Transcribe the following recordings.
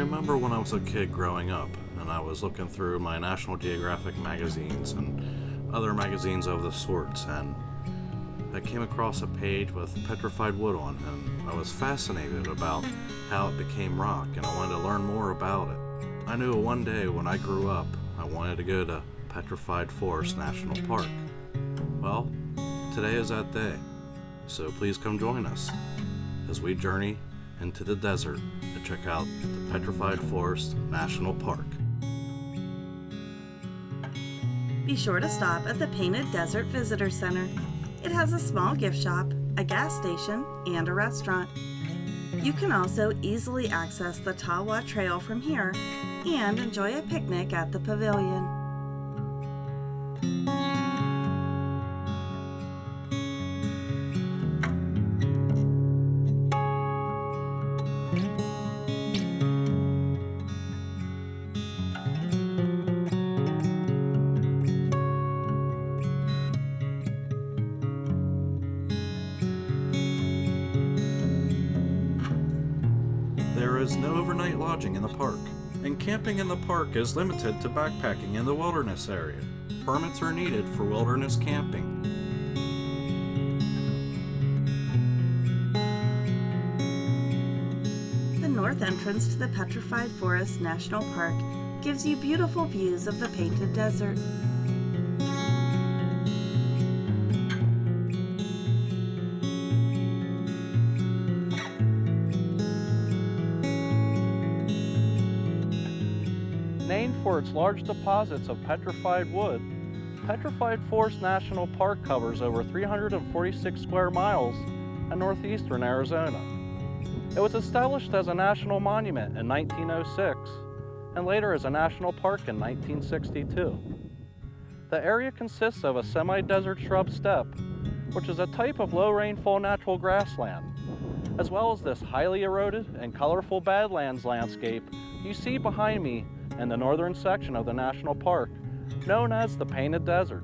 remember when I was a kid growing up, and I was looking through my National Geographic magazines and other magazines of the sorts, and I came across a page with petrified wood on, and I was fascinated about how it became rock, and I wanted to learn more about it. I knew one day when I grew up, I wanted to go to Petrified Forest National Park. Well, today is that day, so please come join us as we journey into the desert to check out the Petrified Forest National Park. Be sure to stop at the Painted Desert Visitor Center. It has a small gift shop, a gas station, and a restaurant. You can also easily access the Tawa Trail from here and enjoy a picnic at the pavilion. There is no overnight lodging in the park, and camping in the park is limited to backpacking in the wilderness area. Permits are needed for wilderness camping. The north entrance to the Petrified Forest National Park gives you beautiful views of the Painted Desert. Named for its large deposits of petrified wood, Petrified Forest National Park covers over 346 square miles in northeastern Arizona. It was established as a national monument in 1906 and later as a national park in 1962. The area consists of a semi-desert shrub steppe, which is a type of low rainfall natural grassland, as well as this highly eroded and colorful badlands landscape you see behind me in the northern section of the national park, known as the Painted Desert.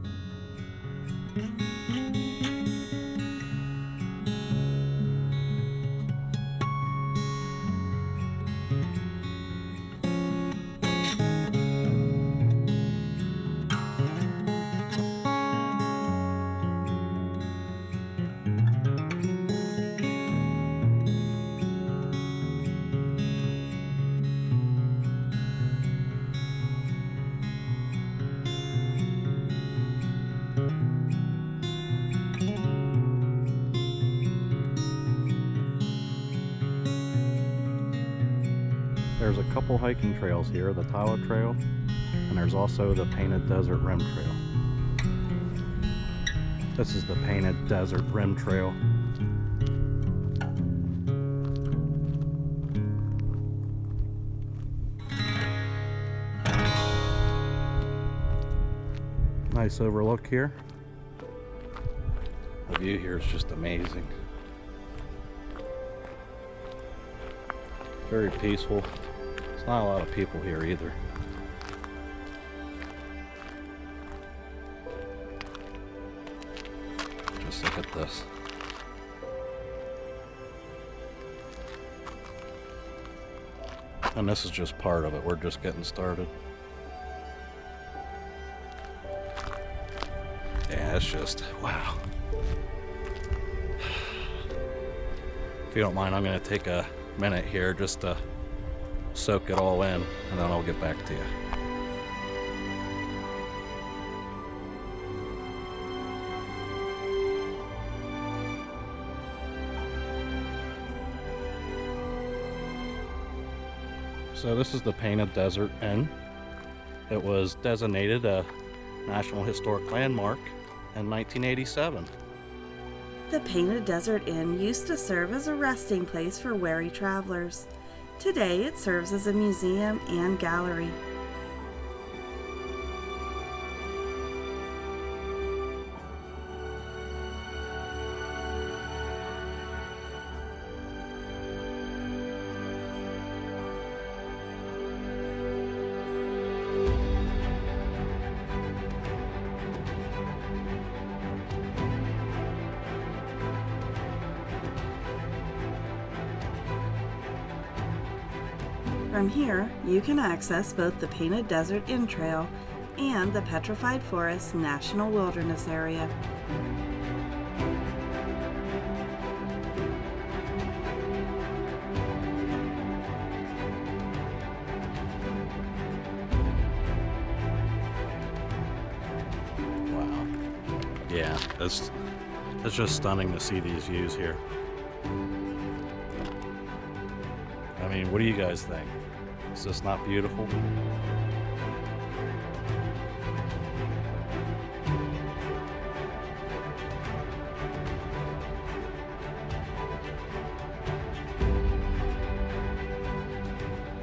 There's a couple hiking trails here, the Tawa Trail, and there's also the Painted Desert Rim Trail. This is the Painted Desert Rim Trail. Nice overlook here. The view here is just amazing. Very peaceful. There's not a lot of people here either. Just look at this. And this is just part of it. We're just getting started. Yeah, it's just, wow. If you don't mind, I'm going to take a minute here just to soak it all in, and then I'll get back to you. So this is the Painted Desert Inn. It was designated a National Historic Landmark in 1987. The Painted Desert Inn used to serve as a resting place for weary travelers. Today it serves as a museum and gallery. From here, you can access both the Painted Desert Inn Trail and the Petrified Forest National Wilderness Area. Wow. Yeah, it's just stunning to see these views here. I mean, what do you guys think? Is this not beautiful?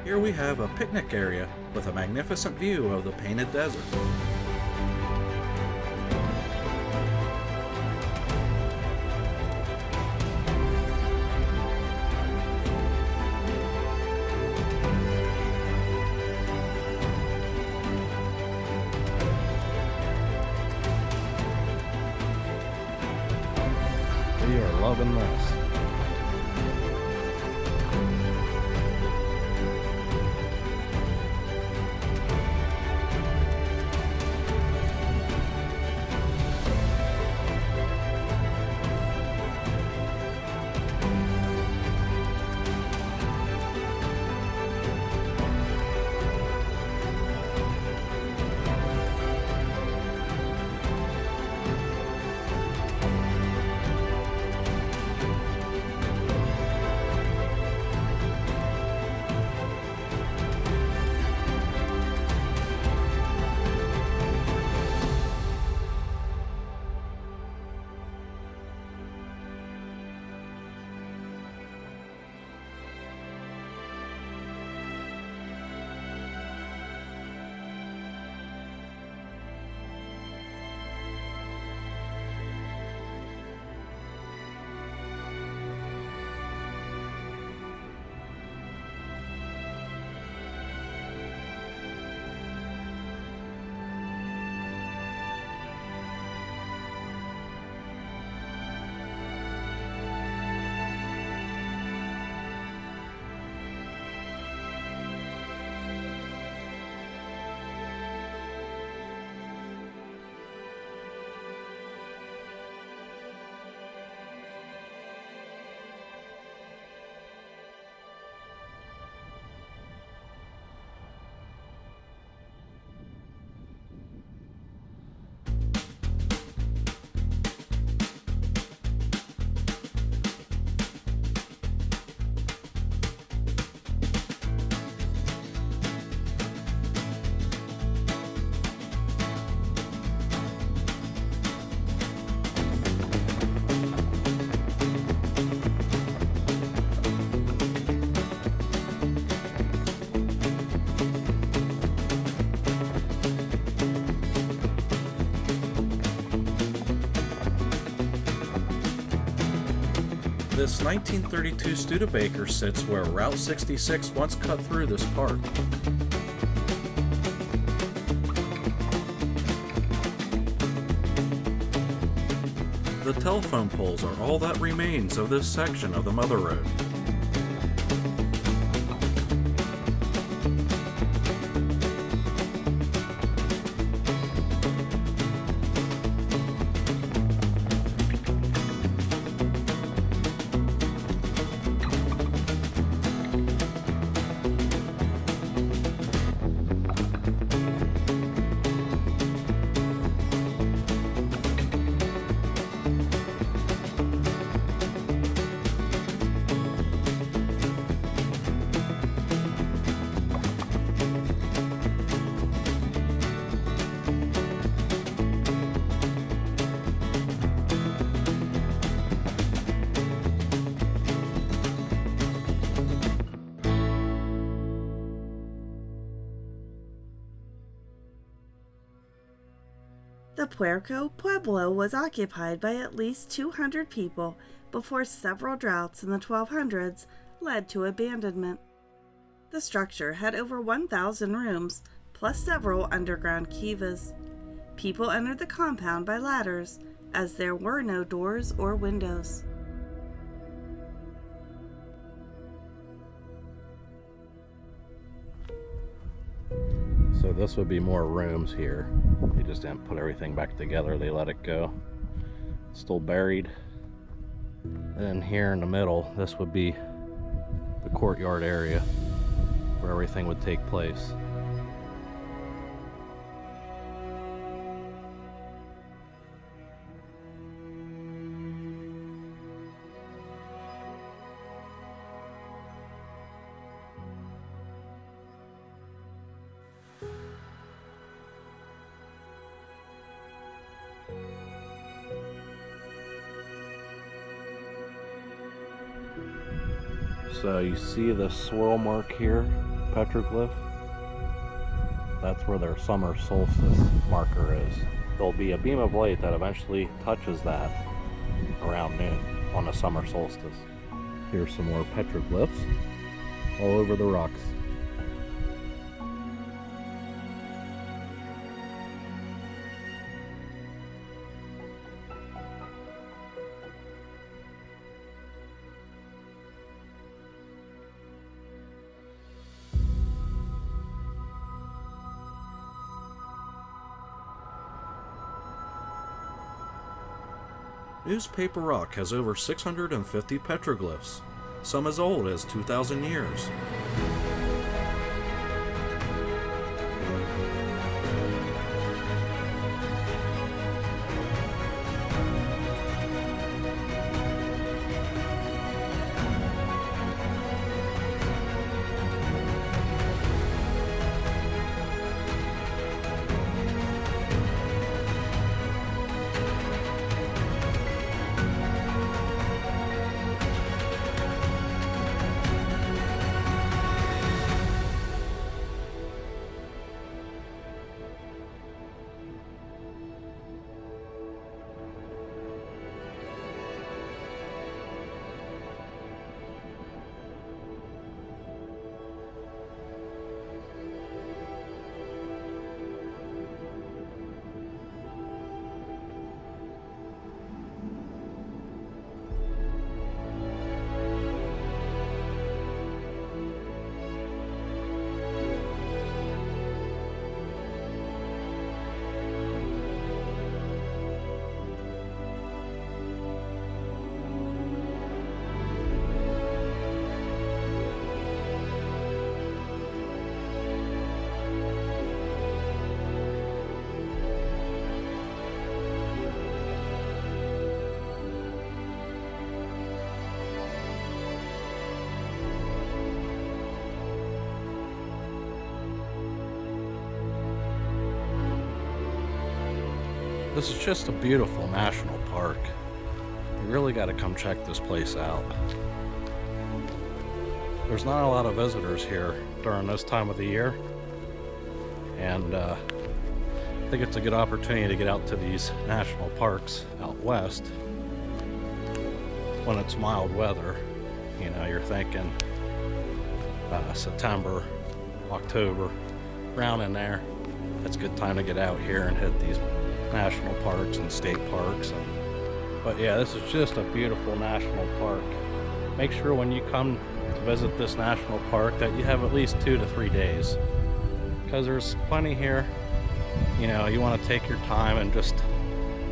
Here we have a picnic area with a magnificent view of the Painted Desert. We are loving this. This 1932 Studebaker sits where Route 66 once cut through this park. The telephone poles are all that remains of this section of the Mother Road. The Puerco Pueblo was occupied by at least 200 people before several droughts in the 1200s led to abandonment. The structure had over 1,000 rooms, plus several underground kivas. People entered the compound by ladders, as there were no doors or windows. So this would be more rooms here. They just didn't put everything back together. They let it go. It's still buried. And then here in the middle, this would be the courtyard area where everything would take place. So you see the swirl mark here, petroglyph? That's where their summer solstice marker is. There'll be a beam of light that eventually touches that around noon on the summer solstice. Here's some more petroglyphs all over the rocks. Newspaper Rock has over 650 petroglyphs, some as old as 2,000 years. This is just a beautiful national park. You really got to come check this place out. There's not a lot of visitors here during this time of the year, and I think it's a good opportunity to get out to these national parks out west when it's mild weather. You know, you're thinking September, October, around in there. It's a good time to get out here and hit these national parks and state parks. But yeah, this is just a beautiful national park. Make sure when you come to visit this national park that you have at least 2 to 3 days, because there's plenty here. You know, you want to take your time and just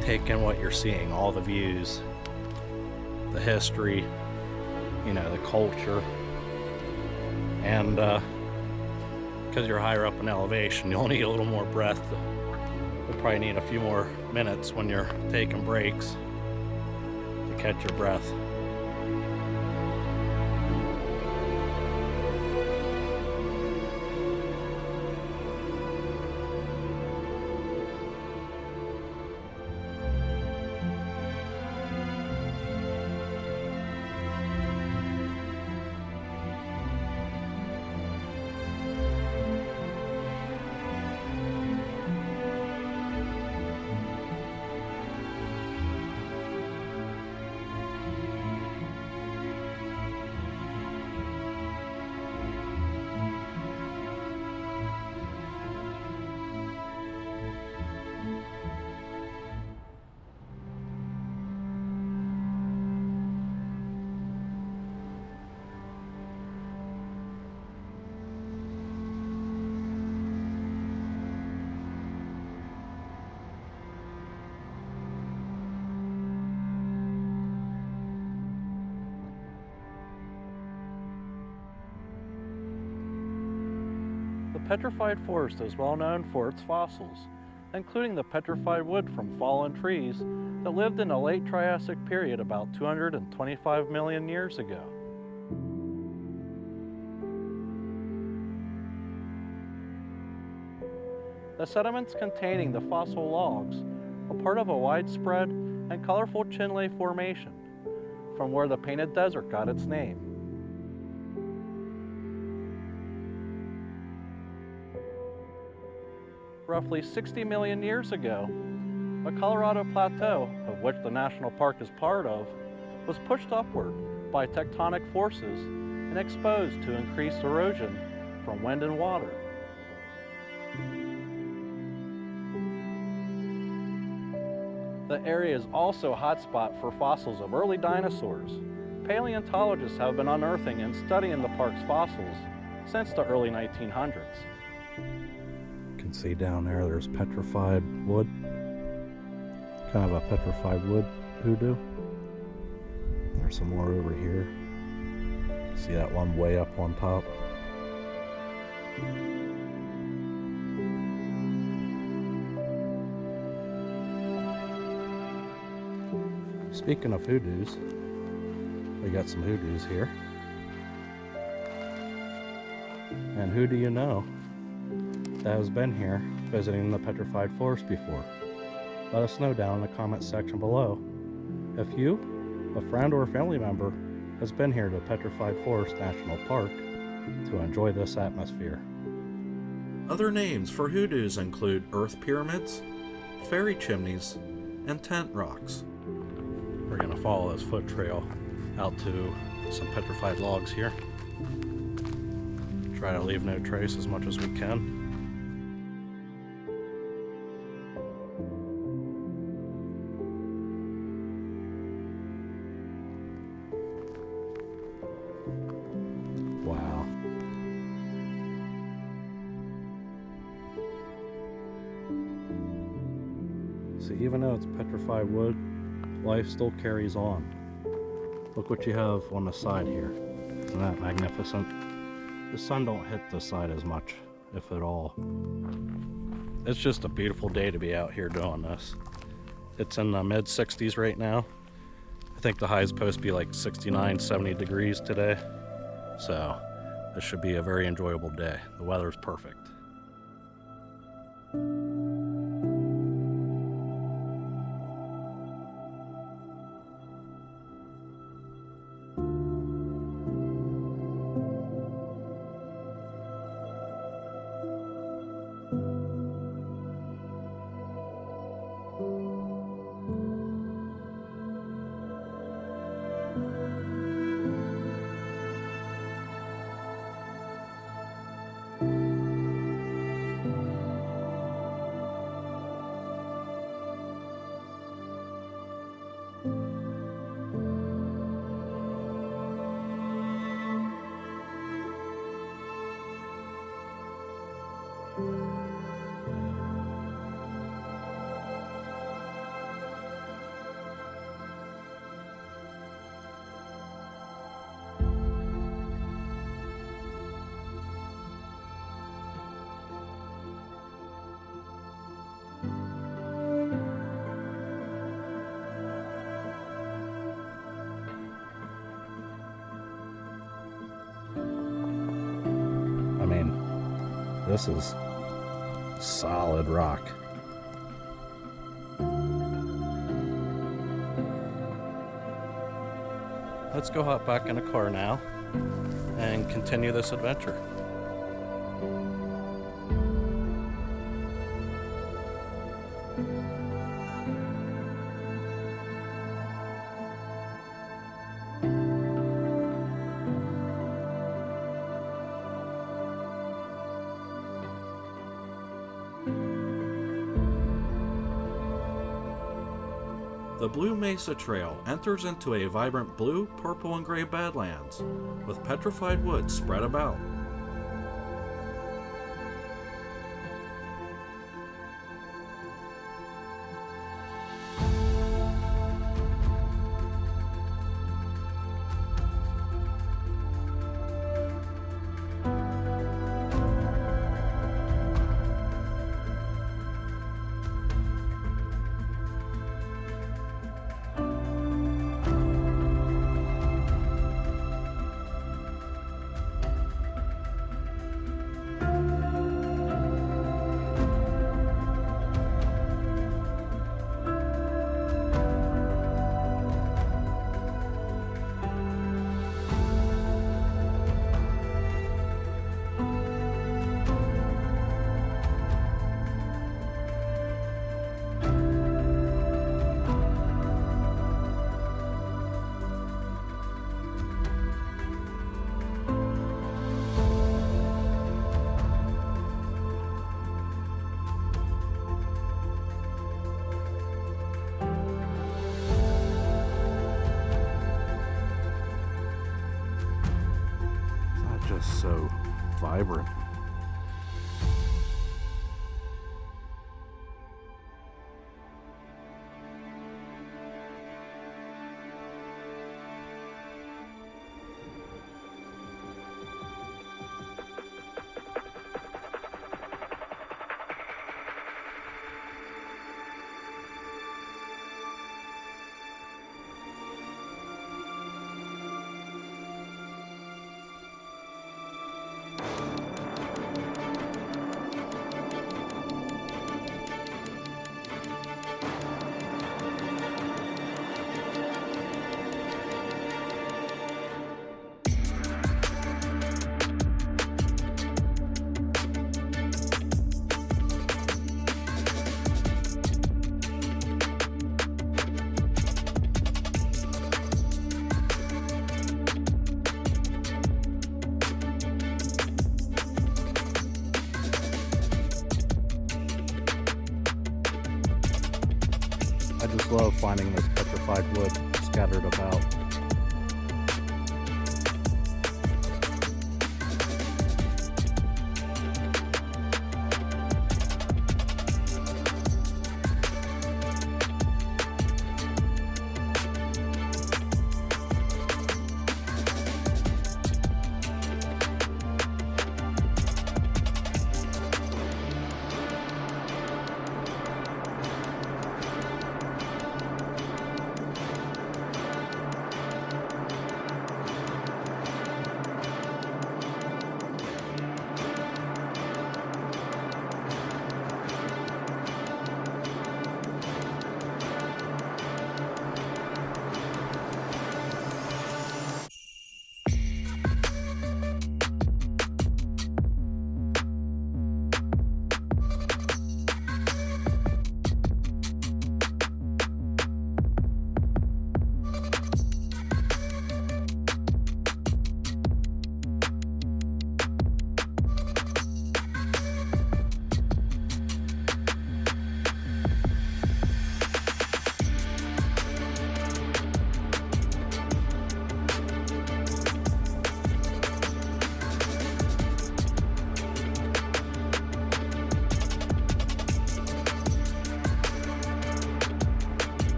take in what you're seeing, all the views, the history, you know, the culture. And because you're higher up in elevation, you'll need a little more breath. You'll probably need a few more minutes when you're taking breaks to catch your breath. Petrified Forest is well known for its fossils, including the petrified wood from fallen trees that lived in the late Triassic period about 225 million years ago. The sediments containing the fossil logs are part of a widespread and colorful chinley formation, from where the Painted Desert got its name. Roughly 60 million years ago, the Colorado Plateau, of which the national park is part of, was pushed upward by tectonic forces and exposed to increased erosion from wind and water. The area is also a hotspot for fossils of early dinosaurs. Paleontologists have been unearthing and studying the park's fossils since the early 1900s. You can see down there, there's petrified wood. Kind of a petrified wood hoodoo. There's some more over here. See that one way up on top? Speaking of hoodoos, we got some hoodoos here. And who do you know that has been here visiting the Petrified Forest before? Let us know down in the comments section below if you, a friend or a family member, has been here to Petrified Forest National Park to enjoy this atmosphere. Other names for hoodoos include earth pyramids, fairy chimneys, and tent rocks. We're going to follow this foot trail out to some petrified logs here. Try to leave no trace as much as we can. Wow. See, even though it's petrified wood, life still carries on. Look what you have on the side here. Isn't that magnificent? The sun don't hit this side as much, if at all. It's just a beautiful day to be out here doing this. It's in the mid 60s right now. I think the high is supposed to be like 69, 70 degrees today. So this should be a very enjoyable day. The weather's perfect. This is solid rock. Let's go hop back in the car now and continue this adventure. The Blue Mesa Trail enters into a vibrant blue, purple, and gray badlands with petrified wood spread about. so vibrant. I just love finding this petrified wood scattered about.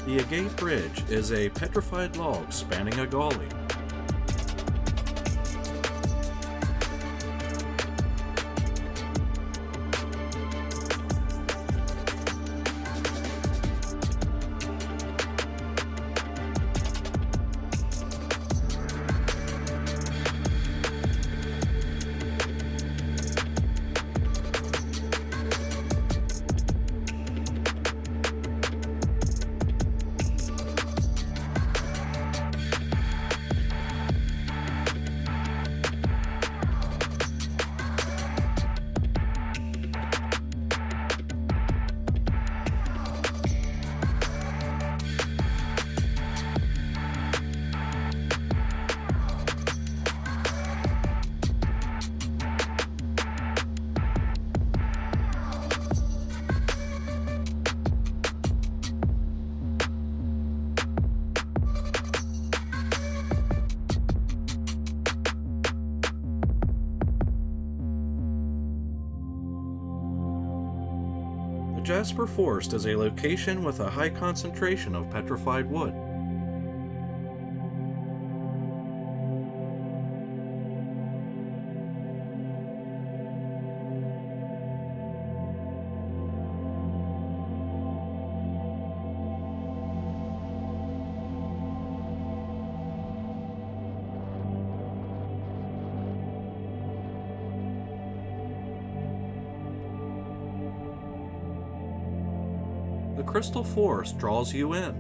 The Agate Bridge is a petrified log spanning a gully. Jasper Forest is a location with a high concentration of petrified wood. The crystal forest draws you in,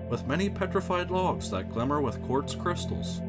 with many petrified logs that glimmer with quartz crystals.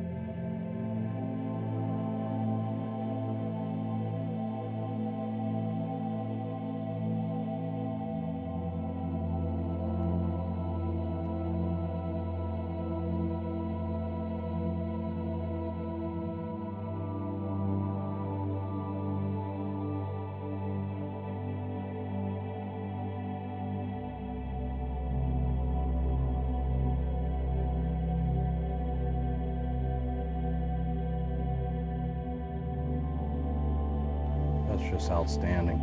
just outstanding.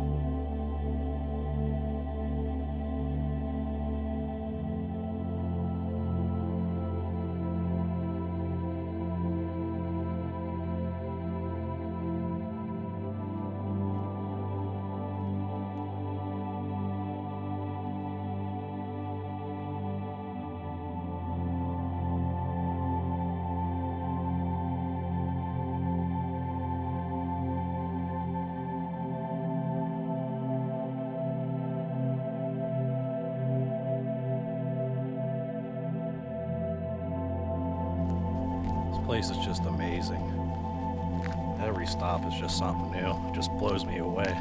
This place is just amazing. Every stop is just something new. It just blows me away.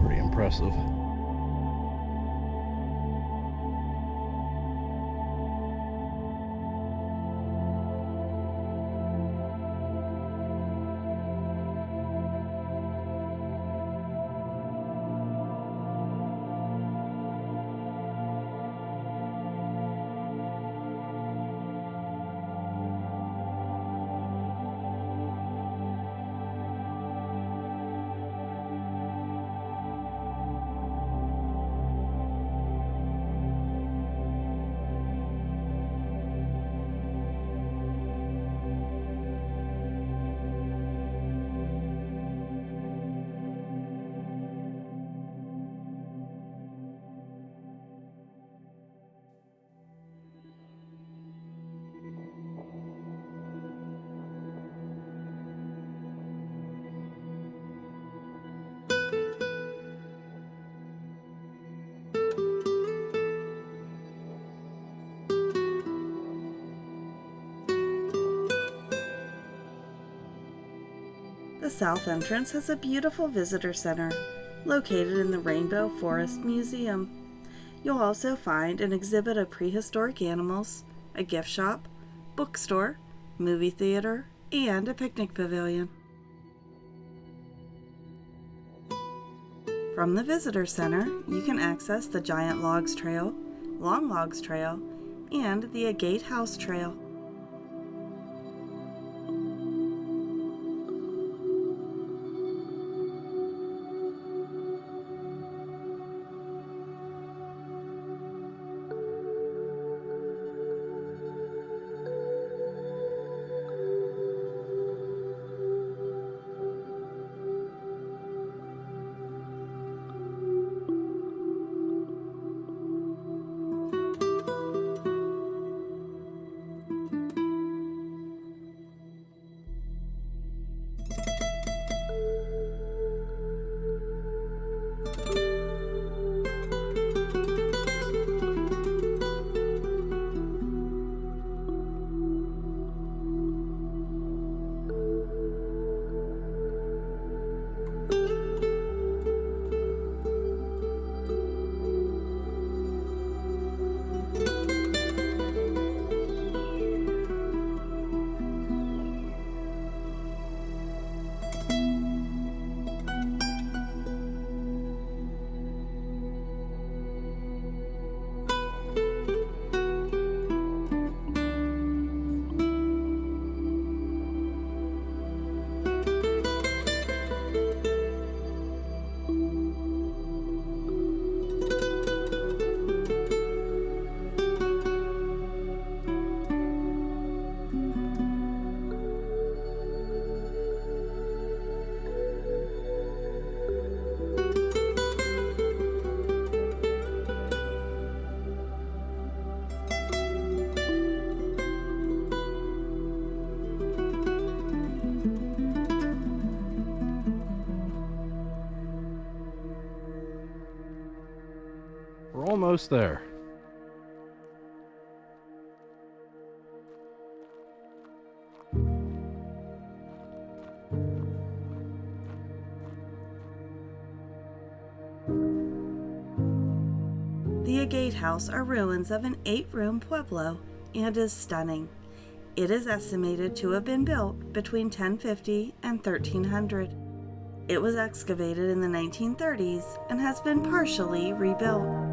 Pretty impressive. The south entrance has a beautiful visitor center located in the Rainbow Forest Museum. You'll also find an exhibit of prehistoric animals, a gift shop, bookstore, movie theater, and a picnic pavilion. From the visitor center, you can access the Giant Logs Trail, Long Logs Trail, and the Agate House Trail. almost there. The Agate House are ruins of an 8-room pueblo and is stunning. It is estimated to have been built between 1050 and 1300. It was excavated in the 1930s and has been partially rebuilt.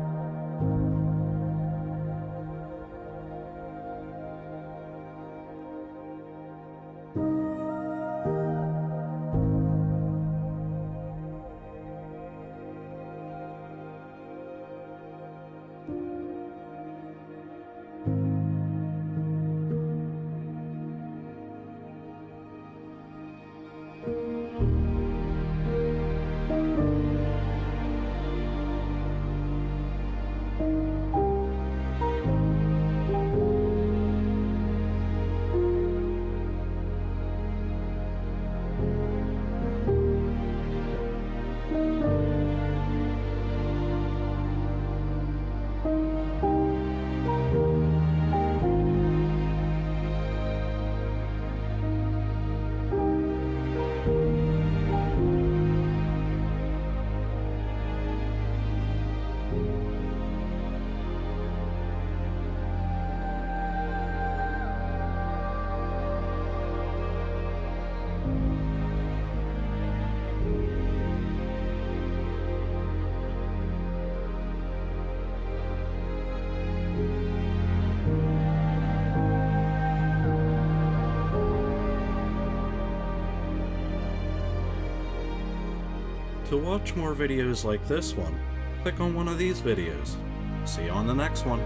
To watch more videos like this one, click on one of these videos. See you on the next one.